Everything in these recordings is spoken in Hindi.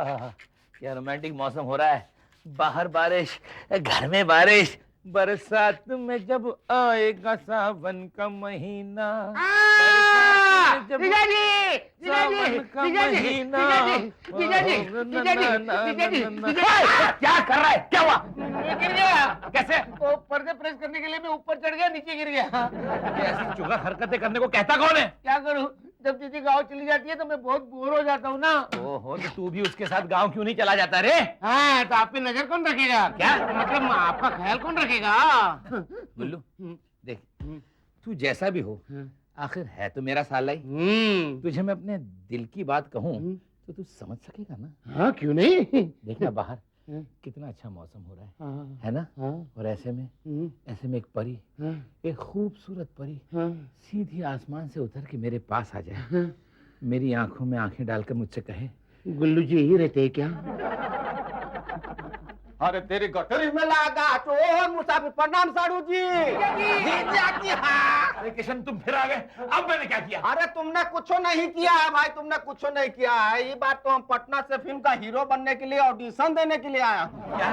क्या रोमांटिक मौसम हो रहा है। बाहर बारिश, घर में बारिश, बरसात में जब आएगा सावन का महीना, जीजाजी, जीजाजी, जीजाजी, जीजाजी, जीजाजी, क्या कर रहा है, क्या हुआ? गिर गया। कैसे? वो पर्दे प्रेस करने के लिए मैं ऊपर चढ़ गया, नीचे गिर गया। ऐसी चुगला हरकतें करने को कहता कौन है? क्या करूं, जब दीदी गाँव चली जाती है तो मैं बहुत बोर हो जाता हूँ ना। ओहो, तो तू भी उसके साथ गांव क्यों नहीं चला जाता रे? हाँ, तो आप पे नजर कौन रखेगा? क्या मतलब आपका ख्याल कौन रखेगा? गुल्लू, देख, तू जैसा भी हो, आखिर है तो मेरा साला ही। तुझे मैं अपने दिल की बात कहूँ तो तू समझ सकेगा ना? हाँ, क्यों नहीं? देखना बाहर कितना अच्छा मौसम हो रहा है ना? और ऐसे में एक परी, एक खूबसूरत परी सीधी आसमान से उतर के मेरे पास आ जाए, मेरी आंखों में आंखें डालकर मुझसे कहे, गुल्लू जी यही रहते हैं क्या? अरे तेरी गठरी में लगा तो मुसाफिर प्रणाम साड़ू जी। जी हाँ। अरे किशन, तुम फिर आ गए। अब मैंने क्या किया? अरे तुमने कुछ नहीं किया है भाई, तुमने कुछ नहीं किया है। ये बात तो हम पटना से फिल्म का हीरो बनने के लिए ऑडिशन देने के लिए आया हूँ। क्या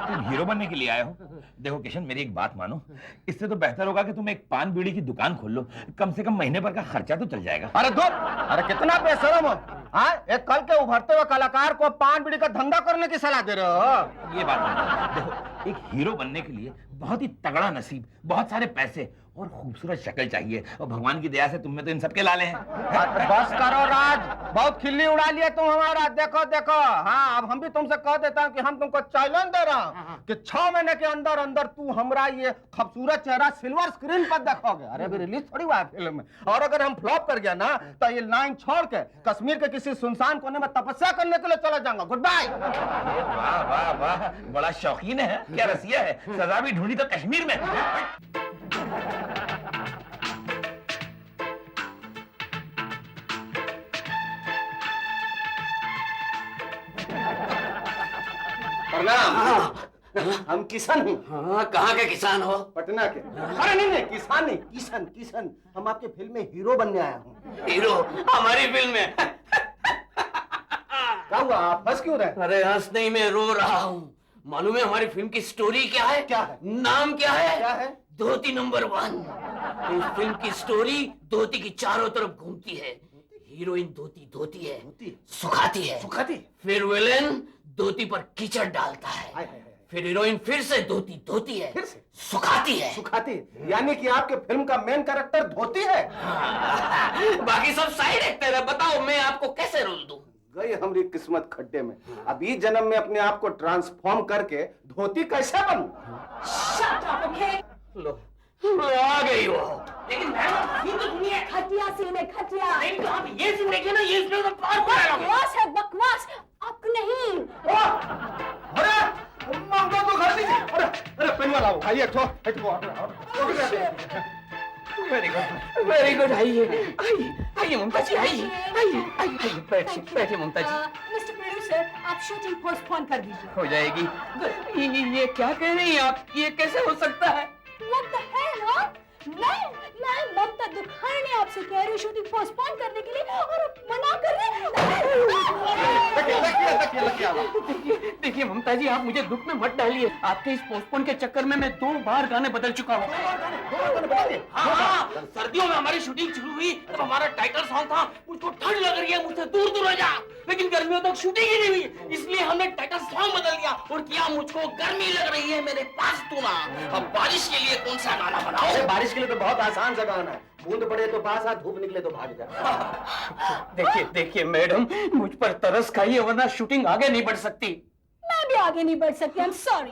तुम हीरो बनने के लिए आए हो? देखो किशन, मेरी एक बात मानो, इससे तो बेहतर होगा कि तुम एक पान बीड़ी की दुकान खोल लो, कम से कम महीने भर का खर्चा तो चल जाएगा। अरे दूर, अरे कितना बेशरम हो। हाँ, एक कल के उभरते हुए कलाकार को पान बीड़ी का धंधा करने की सलाह दे रहे हो? ये बात नहीं। देखो, एक हीरो बनने के लिए बहुत ही तगड़ा नसीब, बहुत सारे पैसे और खूबसूरत शक्ल चाहिए, और भगवान की दया से तुम में तो इन सबके लाले हैं। बस करो राज, बहुत खिल्ली उड़ा लिए तुम हमारा। देखो देखो, हाँ, अब हम भी तुमसे कह देता हूँ कि हम तुमको चैलेंज दे रहा हूँ कि 6 महीने के अंदर अंदर तू हमारा ये खूबसूरत चेहरा सिल्वर स्क्रीन पर देखोगे। अरे अभी रिलीज थोड़ी हुआ है फिल्म में, और अगर हम फ्लॉप कर गया ना तो ये लाइन छोड़ के कश्मीर के किसी सुनसान कोने में तपस्या करने के लिए चला जाऊंगा। Good bye. वाह वाह वाह, बड़ा शौकीन है, क्या रसिया है। सजा भी ढूंढी तो कश्मीर में। प्रणाम। हम किसान हैं। हाँ, कहाँ के किसान हो? पटना के। अरे नहीं नहीं, किसान नहीं, किशन किशन। हम आपके फिल्म में हीरो बनने आया हूँ। हीरो? हमारी फिल्म में? क्या हुआ, आप हंस क्यों रहे? अरे हंस नहीं, मैं रो रहा हूँ। मालूम है हमारी फिल्म की स्टोरी क्या है? क्या है? नाम क्या है? क्या है? धोती नंबर 1। इस फिल्म की स्टोरी धोती की चारों तरफ घूमती है। हीरोइन धोती धोती है, सुखाती है, फिर विलेन धोती पर कीचड़ डालता है, फिर हीरोइन फिर से धोती धोती है, फिर से सुखाती है। सुखाती, यानी कि आपके फिल्म का मेन कैरेक्टर धोती है। हाँ, बाकी सब साइड एक्टर है। बताओ मैं आपको कैसे रोल दूं? गई हमारी किस्मत खड्डे में। अब इस जन्म में अपने आप को ट्रांसफॉर्म करके धोती कैसे बनूं? लो, आ गई वो। लेकिन मैडम, ये तो दुनिया खटिया सीन है, खटिया। नहीं तो आप ये सीन देखिए ना, ये इसमें तो बकवास है, बकवास। आपको नहीं। अरे मंगा तो घर नहीं। अरे पेन वाला हो, आइए तो वेरी गुड। आइए आइए ममता जी, आइए आइए आइए, बैठिए ममता जी। मिस्टर प्रोड्यूसर, आप शूटिंग पोस्टपोन कर दीजिए। हो जाएगी। ये क्या कह रही हैं आप? ये कैसे हो सकता है? What the hell, huh? मैं ममता दुखानी आपसे कह रही हूँ शूटिंग पोस्टपोन करने के लिए, और आप मना कर रहे देखिए। देखिए ममता जी, आप मुझे दुख में मत डालिए। आपके इस पोस्टपोन के चक्कर में मैं 2 बार गाने बदल चुका हूँ। हाँ, सर्दियों में हमारी शूटिंग शुरू हुई तब हमारा टाइटल सॉन्ग था मुझको ठंड लग रही है, मुझसे दूर दूर हो जा। लेकिन गर्मियों तक शूटिंग ही नहीं हुई, इसलिए हमने टाइटल सॉन्ग बदल दिया और किया मुझको गर्मी लग रही है मेरे पास तू ना। अब बारिश के लिए कौन सा गाना बनाओ? बारिश के लिए तो बहुत आसान सा गाना है, बूंद पड़े तो पास आ, धूप निकले तो भाग जा। देखिए मैडम, मुझ पर तरस खाइए वरना शूटिंग आगे नहीं बढ़ सकती। मैं भी आगे नहीं बढ़ सकती। I'm sorry।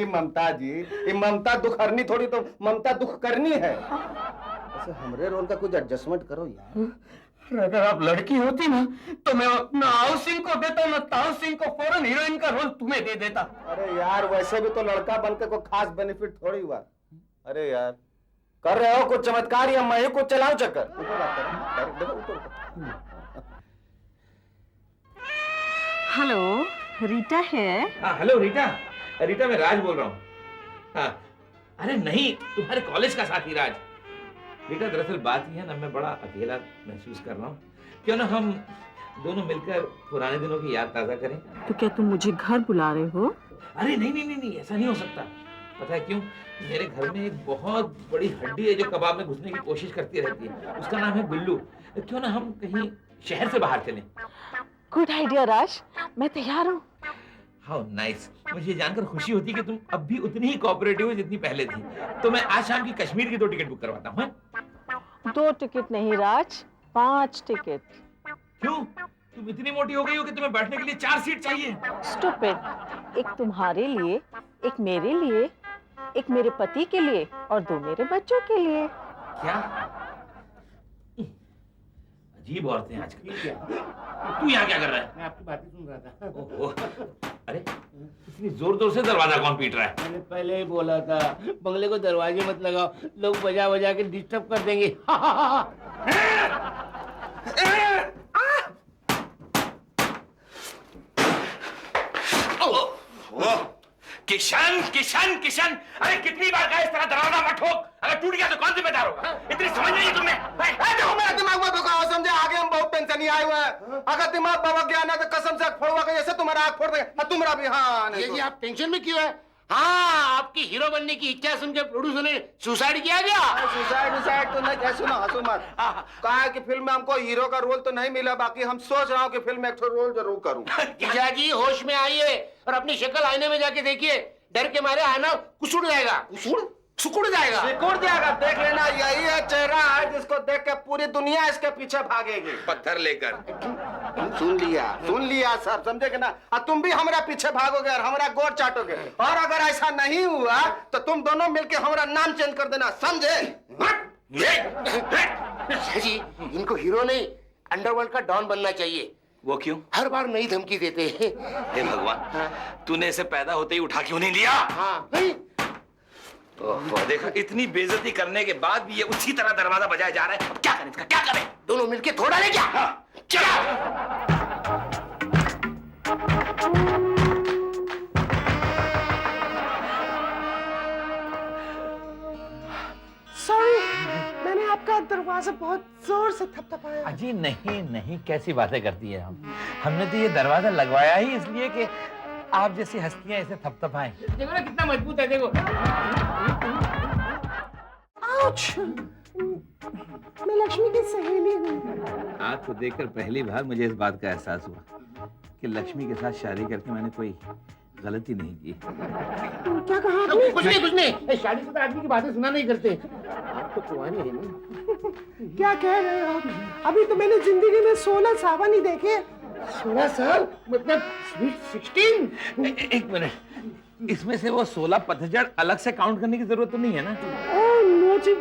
ममता जी, ये ममता दुख हरनी थोड़ी तो ममता दुख करनी है। ऐसे हमरे रोल का कुछ एडजस्टमेंट करो यार। अगर आप लड़की होती ना तो मैं ना आओ सिंह को देता ना ताऊ सिंह को, फौरन हीरोइन का रोल तुम्हें दे देता। अरे यार, वैसे भी तो लड़का बनकर कोई खास बेनिफिट थोड़ी हुआ। अरे यार, कर रहे हो कुछ चमत्कार या मैं ही कुछ चलाऊं चक्कर? हेलो, रीटा है। हाँ हेलो रीटा, मैं राज बोल रहा हूँ। हाँ, अरे नहीं, तुम्हारे कॉलेज का साथी राज। बेटा दरअसल बात ये है ना, मैं बड़ा अकेला महसूस कर रहा हूँ। क्यों ना हम दोनों मिलकर पुराने दिनों की याद ताज़ा करें। तो क्या तुम मुझे घर बुला रहे हो? अरे नहीं नहीं नहीं नहीं, ऐसा नहीं हो सकता। पता है क्यों? मेरे घर में एक बहुत बड़ी हड्डी है जो कबाब में घुसने की कोशिश करती रहती है। उसका नाम है गुल्लू। क्यों ना हम कहीं शहर से बाहर चलें। गुड आइडिया राज, मैं तैयार हूँ। How nice. मुझे जानकर खुशी होती है कि तुम अब भी उतनी ही कोऑपरेटिव हो जितनी पहले थी। तो मैं आज शाम की कश्मीर की 2 टिकट बुक करवाता हूँ। 2 टिकट नहीं राज, 5 टिकट। क्यों? तुम इतनी मोटी हो गई हो कि तुम्हें बैठने के लिए 4 सीट चाहिए? स्टूपिड। एक तुम्हारे लिए, एक मेरे लिए, एक मेरे पति के लिए और 2 मेरे बच्चों के लिए। क्या? अजीब औरतें आजकल। तू यहाँ क्या कर रहा है? मैं आपकी बातें सुन रहा था। ओहो, अरे इतनी जोर जोर से दरवाजा कौन पीट रहा है? मैंने पहले ही बोला था बंगले को दरवाजे मत लगाओ, लोग बजा बजा के डिस्टर्ब कर देंगे। किशन किशन किशन, अरे कितनी बार कहा इस तरह दरवाजा मत ठोक। अगर टूट गया तो कौन जिम्मेदार होगा? इतनी समझ नहीं है तुम्हें? देखो मेरा दिमाग में धोखा हो, समझे? आगे हम बहुत टेंशन ही आए हुए हैं। अगर दिमाग बाबा गया ना तो कसम से फोड़वा के जैसे तुम्हारा आँख फोड़ देंगे। तुम्हारा भी। हाँ ये जी आप टेंशन में क्यों है? हाँ, आपकी हीरो बनने की इच्छा सुन के प्रोड्यूसर ने सुसाइड किया गया। सुसाइड तो नहीं। सुनो हंसो मत। कहा है कि फिल्म में हमको हीरो का रोल तो नहीं मिला, बाकी हम सोच रहा हूँ कि फिल्म में एक रोल जरूर करूँ। जीजा जी होश में आइए और अपनी शक्ल आईने में जाके देखिए। डर के मारे आना कुसुड़ जाएगा। सुकुड़ जाएगा। सिकुड़ जाएगा। देख लेना, यही है चेहरा है जिसको देख के पूरी दुनिया इसके पीछे भागेगी पत्थर लेकर। सुन लिया सब, समझे कि ना? और तुम भी हमारा पीछे भागोगे और हमारा गोड़ चाटोगे। और अगर ऐसा नहीं हुआ तो तुम दोनों मिलके हमारा नाम चेंज कर देना, समझे? जी इनको हीरो नहीं, अंडरवर्ल्ड का डॉन बनना चाहिए। वो क्यों? हर बार नई धमकी देते हैं। हे भगवान, तूने इसे पैदा होते ही उठा क्यों नहीं लिया? हाँ नहीं। ओह, देखो इतनी बेइज्जती करने के बाद भी ये उसी तरह दरवाजा बजाया जा रहा है। अब क्या करें इसका, क्या करें? दोनों मिलके थोड़ा ले क्या? सॉरी, मैंने आपका दरवाजा बहुत जोर से थपथपाया। अजी नहीं नहीं, कैसी बातें करती है हम। हमने तो ये दरवाजा लगवाया ही इसलिए कि आप जैसी हस्तियां इसे थपथपाएं। देखो ना कितना मजबूत है, देखो। आउच! मैं लक्ष्मी की सहेली हूँ। आपको देखकर पहली बार मुझे इस बात का एहसास हुआ कि लक्ष्मी के साथ शादी करके मैंने कोई गलती नहीं की। क्या कहा आपने? कुछ नहीं। शादीशुदा आदमी की बातें सुना नहीं करते। आप तो कुंवारी है ना? क्या कह रहे हो आप? अभी तो मैंने जिंदगी में 16 सावन ही देखे। 16 साल मतलब 16? एक मिनट, इसमें से वो 16 पतझड़ अलग से काउंट करने की जरूरत तो नहीं है ना? ओह नोटी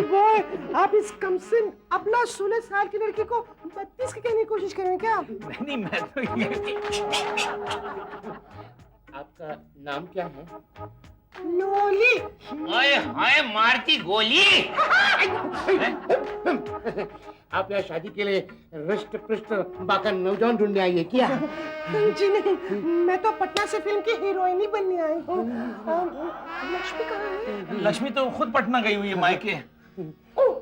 बॉय, आप इस कमसिन अपना 16 साल की लड़की को 32 की कहने की कोशिश करें क्या? नहीं, मैं तो ये... आपका नाम क्या है? लोली। ओए हाय, मार की गोली। आप यहाँ शादी के लिए रष्ट पृष्ठ बाका नौजवान ढूंढने आई है क्या? जी नहीं, मैं तो पटना से फिल्म की हीरोइन ही बनने आई हूँ। लक्ष्मी कहाँ है? लक्ष्मी तो खुद पटना गई हुई है मायके।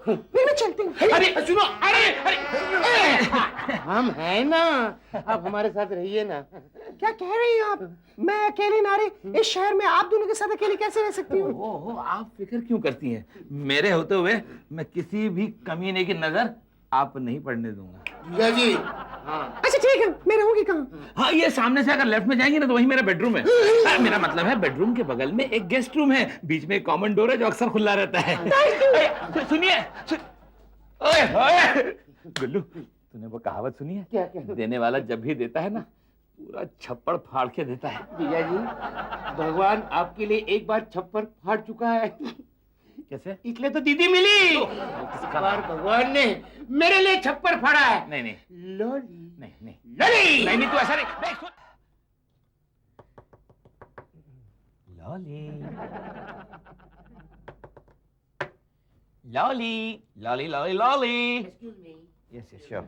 फिर मैं चलती हूँ। अरे सुनो, अरे हम हैं ना, आप हमारे साथ रहिए ना। क्या कह रही हैं आप? मैं अकेली नारी इस शहर में आप दोनों के साथ अकेली कैसे रह सकती हूँ? ओहो, आप फिक्र क्यों करती हैं? मेरे होते हुए मैं किसी भी कमीने की नजर आप नहीं पड़ने दूंगा। जीजा जी। अच्छा ठीक है, मैं रहूंगी कहाँ? हाँ, ये सामने से अगर लेफ्ट में जाएंगे ना तो वही मेरा बेडरूम है। मेरा मतलब है बेडरूम के बगल में एक गेस्ट रूम है, बीच में एक कॉमन डोर है जो अक्सर खुला रहता है। सुनिए, ओए ओए गुल्लू, तूने वो कहावत सुनी है? क्या? देने वाला जब भी देता है ना, पूरा छप्पड़ फाड़ के देता है। जीजा जी, भगवान आपके लिए एक बार छप्पर फाड़ चुका है। कैसे? इसलिए तो दीदी मिली। इस बार भगवान ने मेरे लिए छप्पर फाड़ा है। नहीं नहीं लोली। नहीं लोली। नहीं, तू ऐसा नहीं सुन। Lolly Lolly Lolly Lolly Lolly. Excuse me. Yes yes sure.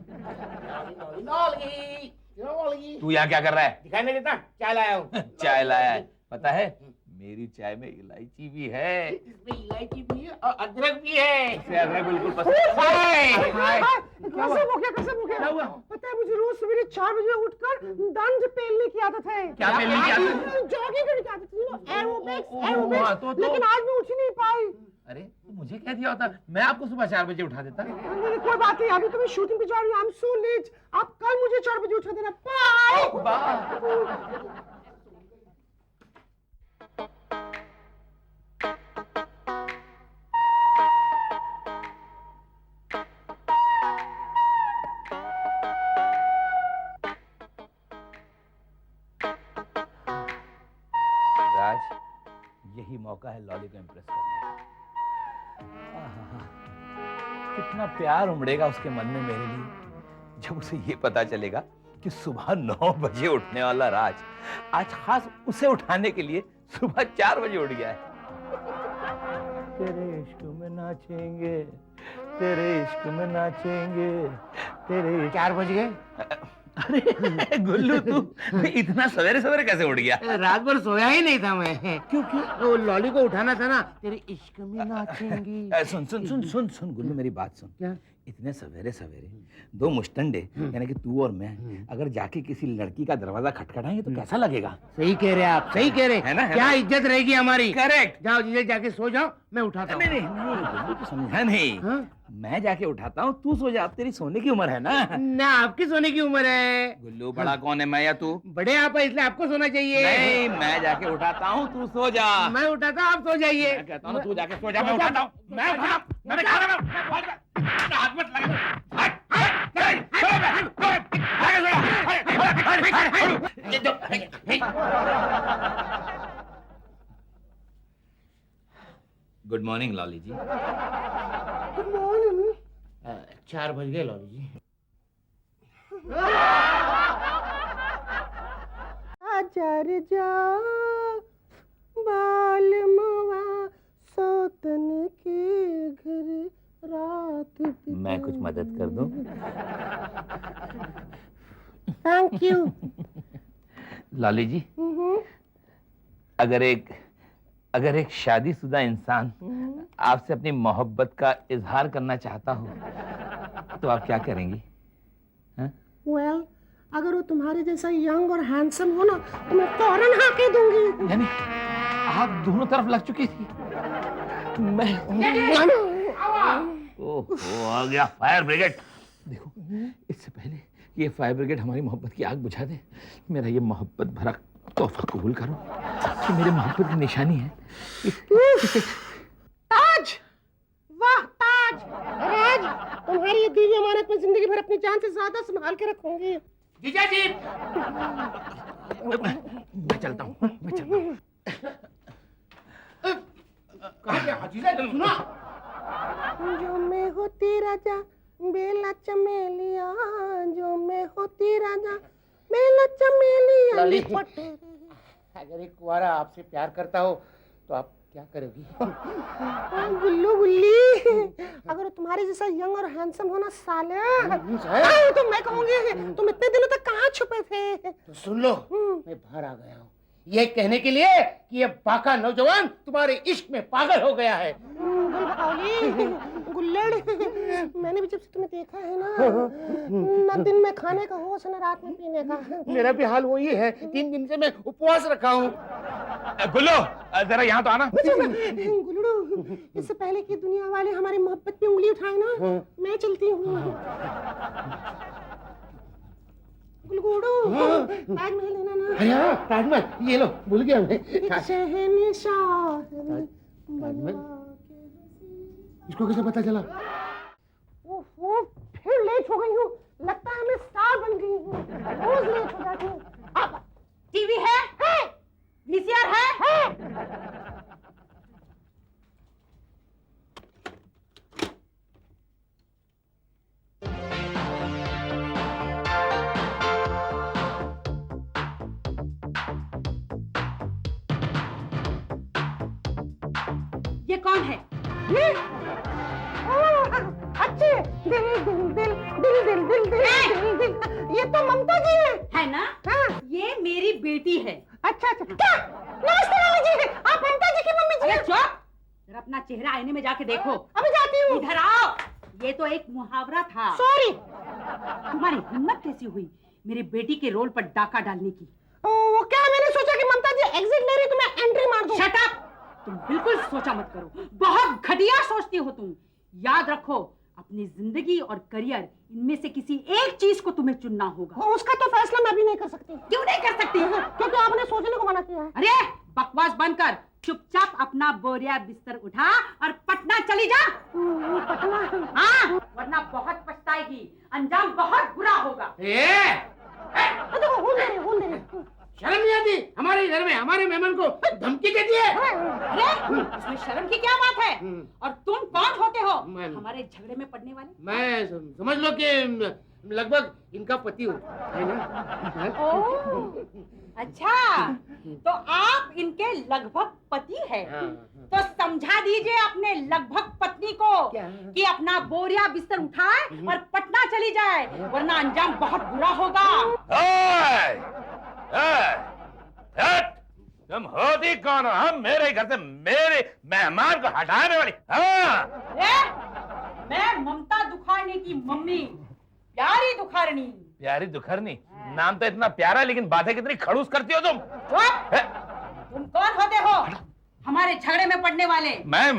Lolly. Lolly. तू यहाँ क्या कर रहा है? दिखाई नहीं देता? चाय लाया हूँ। चाय लाया है? पता है मेरी चाय में इलायची भी है। इसमें इलायची भी है और अदरक भी है। इसे अदरक बिल्कुल पसंद है। कसम हो गया। क्या हुआ? पता है मुझे रोज सवेरे 4 बजे उठकर दंड पेलने की आदत है। क्या पेलने की आदत है? जॉगिंग करने की आदत है, हाँ, एरोबिक्स। तो- लेकिन आज मैं उठ ही नहीं पाई। अरे तो मुझे क्या दिया होता, मैं आपको सुबह 4 बजे उठा देता। कोई बात नहीं, अभी तो मैं शूटिंग पे जा रही हूँ। I am so let. आप कल मुझे 4 बजे उठा देना। बाय। राज, यही मौका है लॉली को इम्प्रेस करने का। आहा, कितना प्यार उमड़ेगा उसके मन में मेरे लिए जब उसे ये पता चलेगा कि सुबह 9 बजे उठने वाला राज आज खास उसे उठाने के लिए सुबह 4 बजे उठ गया है। तेरे इश्क में नाचेंगे, तेरे इश्क में नाचेंगे, तेरे 4 बज गए। अरे गुल्लू, तू इतना सवेरे सवेरे कैसे उठ गया? रात भर सोया ही नहीं था मैं। क्यों? वो लॉली को उठाना था ना। तेरे इश्क में नाचेंगी। सुन सुन सुन सुन सुन गुल्लू, मेरी बात सुन। क्या? इतने सवेरे सवेरे 2 मुश्तंडे यानी कि तू और मैं अगर जाके किसी लड़की का दरवाजा खटखटाएंगे तो कैसा लगेगा? सही कह रहे आप, सही कह रहे है ना? क्या इज्जत रहेगी हमारी। करेक्ट। जाओ जीजे, जाके सो जाओ, मैं उठाता हूँ। नहीं गुल्लू, तू समझा नहीं। हाँ? मैं जाके उठाता हूँ, तू सो जा। अब तेरी सोने की उम्र है ना। ना, आपकी सोने की उम्र है। गुल्लू, बड़ा कौन है, मैं या तू? बड़े आप हैं, इसलिए आपको सोना चाहिए। नहीं, मैं जाके उठाता हूँ, तू सो जा। मैं उठाता हूँ, आप सो जाइए। मैं कहता हूँ ना, तू जाके सो जा, मैं उठाता हूँ। मैं उठाता हूँ, मैंने खाना हाथ मत लगा। Good morning Lolly ji. Good morning. 4 बज गए लॉली जी। आचार जा बाल मवा सौतन के घर रात। मैं कुछ मदद कर दूं? Thank you. लॉली जी, अगर एक शादीशुदा इंसान आपसे अपनी मोहब्बत का इजहार करना चाहता हो तो आप क्या करेंगी? वेल, अगर वो तुम्हारे जैसा यंग और हैंडसम हो ना तो मैं फौरन हाँ कह दूंगी। यानी आप दोनों तरफ लग चुकी थी। मैं ओहो, आ गया फायर ब्रिगेड। देखो, इससे पहले ये फायर ब्रिगेड हमारी मोहब्बत की आग बुझा दे, मेरा ये मोहब्बत भरा तोहफा कबूल करो कि मेरे मोहब्बत की निशानी है। ताज, वाह ताज। राज, तुम्हारी ये दी हुई अमानत में जिंदगी भर अपनी जान से ज्यादा संभाल के रखूंगी। जीजा जी, मैं चलता हूँ। कहाँ गया जीजा? सुना? जो मैं होती राजा बेला चमेलिया, जो मैं होती राजा बेला चमेलिया। लॉली, अगर एक कुंवारा आपसे प्यार करता हो तो आप क्या करोगी? गुल्लू गुल्ली, अगर तुम्हारे जैसा यंग और हैंडसम होना साले तो मैं कहूंगी तुम इतने दिनों तक कहाँ छुपे थे? तो सुन लो, मैं बाहर आ गया हूँ ये कहने के लिए कि ये बाका नौजवान तुम्हारे इश्क में पागल हो गया है। गुल्लड़, मैंने भी जब से तुम्हें देखा है ना दिन में खाने का होश न रात में पीने का। मेरा भी हाल वही है, 3 दिन से मैं उपवास रखा हूँ। गुल्लू, जरा यहाँ तो आना। गुल्लू, इससे पहले कि दुनिया वाले हमारी मोहब्बत पे उंगली उठाए ना, मैं चलती हूँ। गुलगुड़ू, ताजमहल लेना ना। अरे हाँ, ताजमहल, ये लो, भूल गया मैं। इसको कैसे पता चला? ओहो, फिर लेट हो गई हूँ। लगता है मैं स्टार बन गई हूँ, रोज लेट हो जाती हूँ। टीवी है? वीसीआर है? ये कौन है? अच्छे, दिल दिल दिल दिल दिल दिल दिल दिल दिल। ये तो ममता जी है ना? हाँ। ये मेरी बेटी है। अच्छा अच्छा क्या? नमस्ते मामी जी, आप ममता जी की मम्मी जी? अरे चुप, जरा अपना चेहरा आईने में जाके देखो। अभी जाती हूँ। इधर आओ, ये तो एक मुहावरा था। सॉरी। तुम्हारी हिम्मत कैसी हुई मेरी बेटी के रोल पर डाका डालने की? वो क्या, मैंने सोचा कि ममता जी एग्जिट ले रही तो मैं एंट्री मार दूं। शट अप, तुम बिल्कुल सोचा मत करो, बहुत घटिया सोचती हो तुम। याद रखो, अपनी जिंदगी और करियर इनमें से किसी एक चीज को तुम्हें चुनना होगा। उसका तो फैसला मैं भी नहीं कर सकती। क्यों नहीं कर सकती? क्योंकि आपने सोचने को मना किया है। अरे बकवास बंद कर, चुपचाप अपना बोरिया बिस्तर उठा और पटना चली जा। पटना? हाँ, वरना बहुत पछताएगी, अंजाम बहुत बुरा होगा। देखो हूँ दे रही। शर्म नहीं आती? हमारे घर में हमारे मेहमान को धमकी देती है। अरे इसमें शर्म की क्या बात है? और तुम कौन होते हो मैं- हमारे झगड़े में पड़ने वाले? मैं समझ लो कि लगभग इनका पति हूँ, है ना? ओह, अच्छा, तो आप इनके लगभग पति हैं। तो समझा दीजिए अपने लगभग पत्नी को कि अपना बोरिया बिस्तर उठाए और पटना चली जाए, वरना अंजाम बहुत बुरा होगा। तुम होती कौन हो? हम मेरे घर से मेरे मेहमान को हटाने वाली? मैं ममता दुखारनी की मम्मी, प्यारी दुखारनी। प्यारी दुखरनी नाम तो इतना प्यारा, लेकिन बातें कितनी खड़ूस करती हो तुम। चुप! तुम कौन होते हो हमारे झगड़े में पड़ने वाले? मैं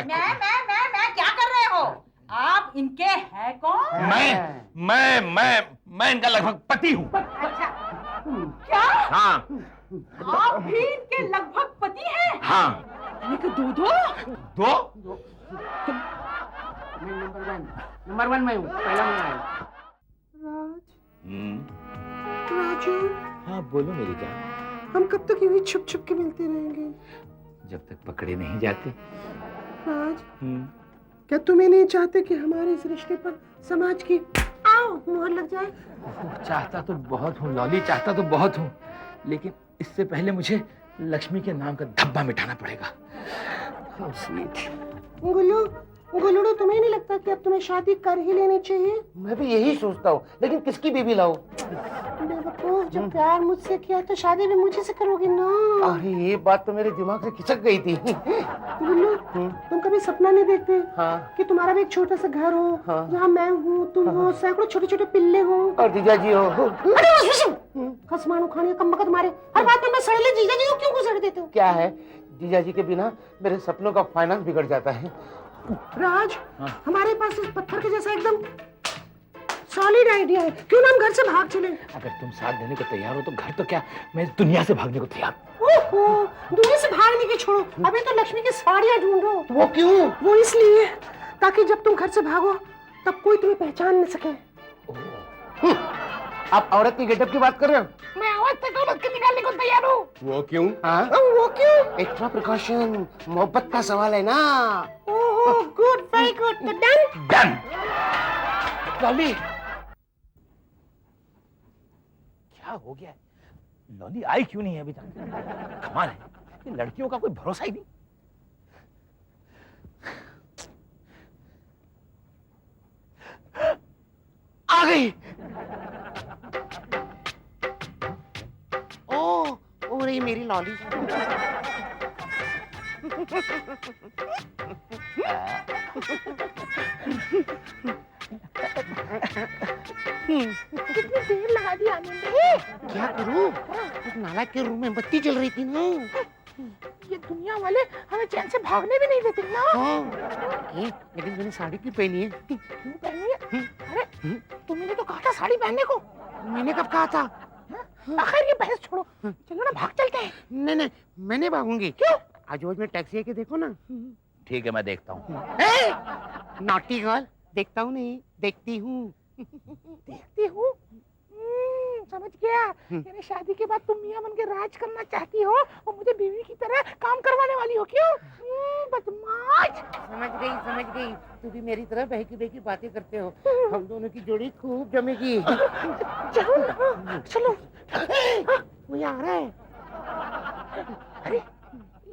क्या कर रहे हो आप? इनके है कौन? मैं इनका लगभग पति हूँ। अच्छा, क्या हाँ आप भी इनके लगभग पति हैं? हाँ। यानी कि दो? नंबर वन मैं हूँ, पहला मैं आया। राजू, हाँ बोलो मेरी जान। हम कब तक यूं ही छुप छुप के मिलते रहेंगे? जब तक पकड़े नहीं जाते। राज, क्या तुम ये नहीं चाहते कि हमारे इस रिश्ते पर समाज की मोहर लग जाए? चाहता तो बहुत हूँ लॉली, चाहता तो बहुत हूँ, लेकिन इससे पहले मुझे लक्ष्मी के नाम का धब्बा मिटाना पड़ेगा। Oh, sweet. गुल्लू, तुम्हें नहीं लगता कि अब तुम्हें शादी कर ही लेनी चाहिए? मैं भी यही सोचता हूँ, लेकिन किसकी बीवी लाऊं? बेवकूफ, जब प्यार मुझसे किया तो शादी भी मुझे से करोगे ना? अरे ये बात तो मेरे दिमाग से खिसक गई थी। गुल्लू, तुम कभी सपना नहीं देखते हाँ। कि तुम्हारा भी एक छोटा सा घर हो, हाँ। जहाँ मैं हूँ, तुम हो, सैकड़ों छोटे छोटे पिल्ले हो और जीजा जी हो। खसमान उखाने कम बकत मारे, हर बात में मैं सड़े जीजा जी को क्यों गुजर देते हो? क्या है, जीजा जी के बिना मेरे सपनों का फाइनेंस बिगड़ जाता है। राज, हमारे पास इस पत्थर के जैसा एकदम सॉलिड आइडिया है, क्यों ना हम घर से भाग चले? अगर तुम साथ देने को तैयार हो तो घर तो क्या, मैं इस दुनिया से भागने को तैयार। ओहो, दुनिया से भागने की छोड़ो, अभी तो लक्ष्मी की साड़ियाँ ढूंढो। वो क्यों? वो इसलिए ताकि जब तुम घर से भागो तब कोई तुम्हें पहचान न सके। आप औरत की गेटअप की बात कर रहे हो? मैं औरत से दौलत के निकालने को तैयार हूँ। वो क्यों? हाँ? वो क्यों? एक्स्ट्रा प्रिकॉशन, मोहब्बत का सवाल है ना। ओह, गुड, वेरी गुड, तो डन? लॉली, क्या हो गया? लॉली आई क्यों नहीं है अभी तक? कमाल है, ये लड़कियों का कोई भरोसा ही नहीं। आ गई। ओ रही मेरी लॉली। कितनी देर लगा दी आने में? क्या करूं? उस नालायक के रूम में बत्ती जल रही थी ना। ये दुनिया वाले हमें चैन से भागने भी नहीं देते ना। हाँ। लेकिन मैंने साड़ी क्यों पहनी है? क्यों पहनी है? अरे तुमने तो कहा था साड़ी पहनने को। मैंने कब कहा था? आखिर ये बहस छोड़ो, चलो ना भाग चलते हैं। नहीं, मैं नहीं भागूंगी। क्यों? आज रोज में टैक्सी के देखो ना। ठीक है, मैं देखता हूँ। नॉटी गर्ल, देखता हूँ नहीं, देखती हूँ। देखती हूँ। समझ गया, यानी शादी के बाद तुम मियां बन के राज करना चाहती हो और मुझे बीवी की तरह काम करवाने वाली हो, क्यों? बदमाश। समझ गई। तू भी मेरी तरह बहकी बहकी बातें करते हो। हम दोनों की जोड़ी खूब जमेगी। चलो। वो यहाँ आ रहा है। अरे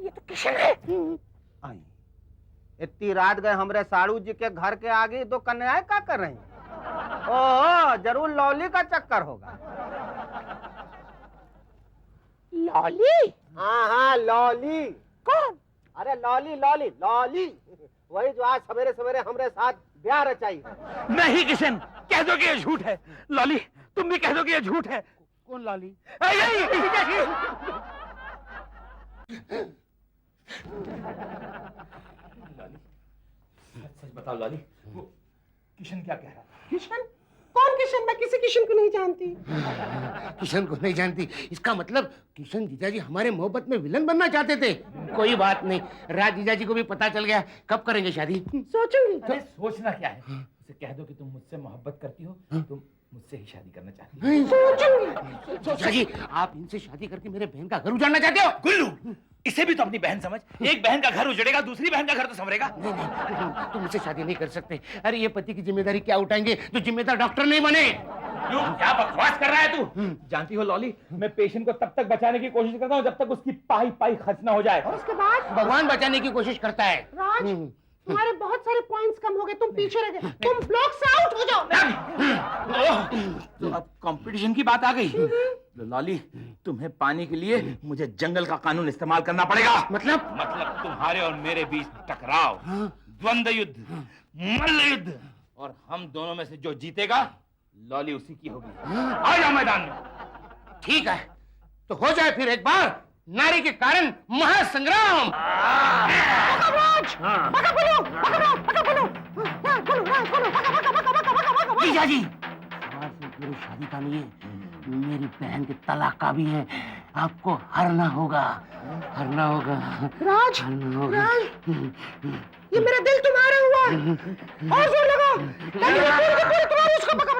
ये तो किशन है। इतनी रात गए हमरे साड़ू जी के घर के आगे दो कन्याएं क्या कर रही हैं? ओह, जरूर लॉली का चक्कर होगा। लॉली? हाँ हाँ लॉली। कौन? अरे लॉली लॉली लॉली, वही जो आज सवेरे सवेरे हमारे साथ ब्याह रचाई। नहीं किशन, कह दो कि ये झूठ है। लॉली, तुम भी कह दो कि ये झूठ है। कौन लॉली? सच बताओ लॉली, वो किशन क्या कह रहा था? किशन? कौन किशन? मैं किसी किशन को नहीं जानती। किशन को नहीं जानती? इसका मतलब किशन जीजाजी हमारे मोहब्बत में विलन बनना चाहते थे। कोई बात नहीं, राज जीजाजी को भी पता चल गया। कब करेंगे शादी? सोचूंगी। अरे सोचना क्या है, उसे कह दो कि तुम मुझसे मोहब्बत करती हो, तुम मुझसे ही शादी करना चाहती हो। सोचूंगी। जीजाजी, आप इनसे शादी करके मेरे बहन का घर उजाड़ना चाहते हो? गुल्लू, इसे भी तो अपनी बहन समझ। एक बहन का घर उजड़ेगा, दूसरी बहन का घर तो संवरेगा। नहीं नहीं, तुम मुझसे शादी नहीं कर सकते। अरे ये पति की जिम्मेदारी क्या उठाएंगे जो जिम्मेदार डॉक्टर नहीं बने। क्यों, क्या बकवास कर रहा है तू? जानती हो लॉली, मैं पेशेंट को तब तक बचाने की कोशिश करता हूँ जब तक उसकी पाई पाई खर्च ना हो जाए। उसके बाद भगवान बचाने की कोशिश करता है। राज, तुम्हारे बहुत सारे पॉइंट्स कम हो गए, तुम पीछे रह गए। तुम ब्लॉक से आउट हो जाओ। तो अब कंपटीशन की बात आ गई। लॉली, तुम्हें पाने के लिए मुझे जंगल का कानून इस्तेमाल करना पड़ेगा। मतलब तुम्हारे और मेरे बीच टकराव, द्वंद्व युद्ध, मल्ल युद्ध, और हम दोनों में से जो जीतेगा लॉली उसी की होगी। आ जाओ मैदान में। ठीक है, तो हो जाए फिर एक बार नारी के कारण महासंग्राम। जीजाजी, सवाल सिर्फ मेरी शादी का नहीं है, मेरी बहन के तलाक का भी है। आपको हारना होगा, हारना होगा। राज, हारना होगा। ये मेरा दिल तुम्हारा हुआ है। और जोर लगाओ, ताकि पूरी तुम्हारी उसको पकड़।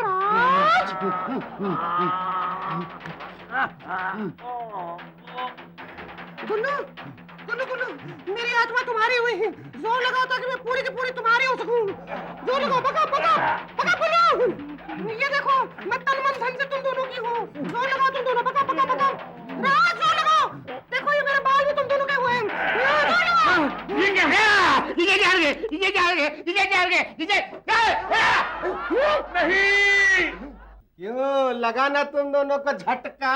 राज, गुल्लू, गुल्लू गुल्लू, मेरी आत्मा तुम्हारी हुई है। जोर लगाओ ताकि मैं पूरी की पूरी तुम्हारी हो सकूं। जोर लगाओ, पकड़ पकड़ पकड़ गुल्लू। ये देखो, मैं तन मन धन से तुम दोनों की हूँ। जोर लगाओ तुम दोनों, पकड़ पकड़ पकड़। राज, जोर लगाओ। देखो ये मेरे बाल भी तुम दोनों के हुए हैं। जोर लगाओ। ये क्या है? ये जा रहे, ये जा रहे, ये जा रहे, नहीं, क्यों लगा ना तुम दोनों को झटका?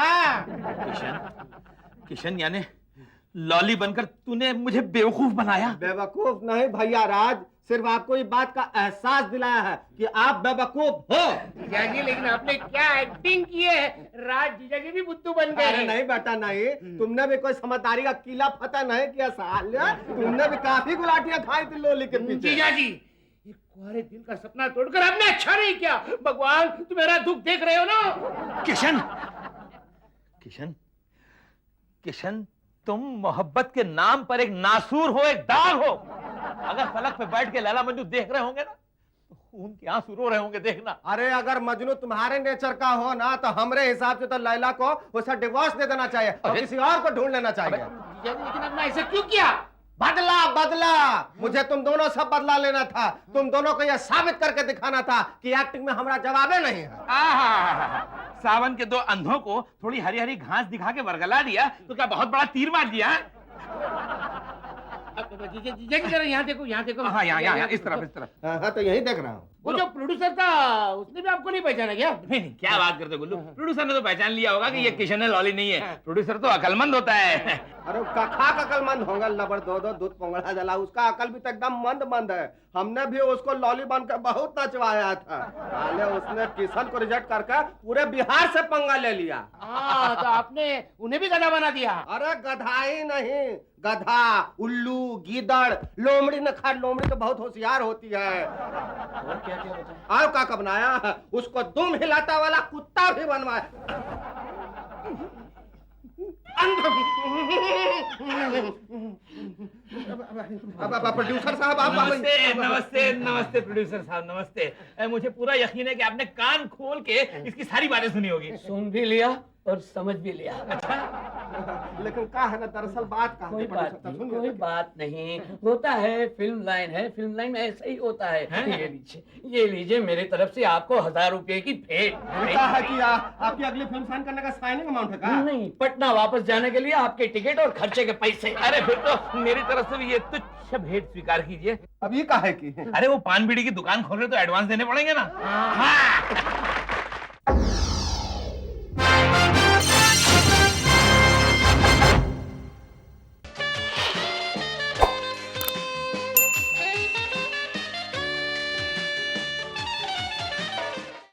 किशन यानी लॉली बनकर तूने मुझे बेवकूफ बनाया। बेवकूफ नहीं भैया राज, सिर्फ आपको ये बात का एहसास दिलाया है कि आप बेवकूफ हो। जीजाजी, लेकिन आपने क्या एक्टिंग की है। राज जीजाजी भी बुद्धू बन गए। अरे नहीं बेटा नहीं, तुमने भी कोई समझदारी का किला फतेह नहीं किया साल्या। तुमने भी काफी गुलाटियां खाई थी लोली के पीछे। जीजाजी, एक कुंवारे दिल का सपना तोड़कर आपने अच्छा नहीं किया। भगवान, तुम मेरा दुख देख रहे हो ना। किशन, किशन, किशन, तुम मोहब्बत के नाम पर एक नासूर हो, एक दाग हो। अगर फलक पे बैठ के लैला मजनू देख रहे होंगे ना, तो खून के आंसू रो रहे होंगे, देखना। अरे अगर मजनू तुम्हारे नेचर का हो ना, तो हमरे हिसाब से तो लैला को उसका डिवोर्स दे देना चाहिए और किसी और को ढूंढ लेना चाहिए। जीजाजी, लेकिन आपने ऐसा क्यों किया? बदला बदला, मुझे तुम दोनों से बदला लेना था। तुम दोनों को यह साबित करके दिखाना था कि एक्टिंग में हमारा जवाबे नहीं है। सावन के दो अंधों को थोड़ी हरी हरी घास दिखा के वर्गला दिया तो क्या बहुत बड़ा तीर मार दिया? जीजाजी जरा यहाँ देखो, यहाँ देखो। हाँ, यहाँ, इस तरफ, इस तरफ। हाँ तो यही देख रहा हूँ। वो जो प्रोड्यूसर था उसने भी आपको नहीं पहचाना क्या? नहीं, क्या बात करते गुल्लू, प्रोड्यूसर ने तो पहचान लिया होगा कि ये किशन है, लॉली नहीं है। प्रोड्यूसर तो अकलमंद होता है। अरे कखा अकलमंद होगा, लबड़ दो दो दूध पोंगड़ा जला, उसका अकल भी तो एकदम मंद मंद है। हमने भी उसको लॉली बनकर बहुत नचवाया था। पहले उसने किशन को रिजेक्ट करके पूरे बिहार से पंगा ले लिया। हाँ, तो आपने उन्हें भी गधा बना दिया। अरे गधा ही नहीं, गधा, उल्लू, गीदड़, लोमड़ी न खा। लोमड़ी तो बहुत होशियार होती है। और क्या क्या बचा? आओ का बनाया, उसको दुम हिलाता वाला कुत्ता भी बनवाया। प्रोड्यूसर साहब आप नमस्ते, नमस्ते, नमस्ते प्रोड्यूसर साहब, नमस्ते। मुझे पूरा यकीन है कि आपने कान खोल के इसकी सारी बातें सुनी होगी। सुन भी लिया और समझ भी लिया। लेकिन क्या है ना, दरअसल बात का कोई बात नहीं, होता है, फिल्म लाइन है, फिल्म लाइन में ऐसा ही होता है। ये लीजिए मेरे तरफ से आपको 1000 रुपए की भेंट। क्या है कि आपकी अगली फिल्म साइन करने का साइनिंग अमाउंट है क्या? नहीं, पटना वापस जाने के लिए आपके टिकट और खर्चे के पैसे। अरे फिर तो मेरी तरफ से भी ये तुच्छ भेंट स्वीकार कीजिए। अब ये क्या है कि अरे वो पान बीड़ी की दुकान खोल रहे तो एडवांस देने पड़ेंगे ना। हाँ।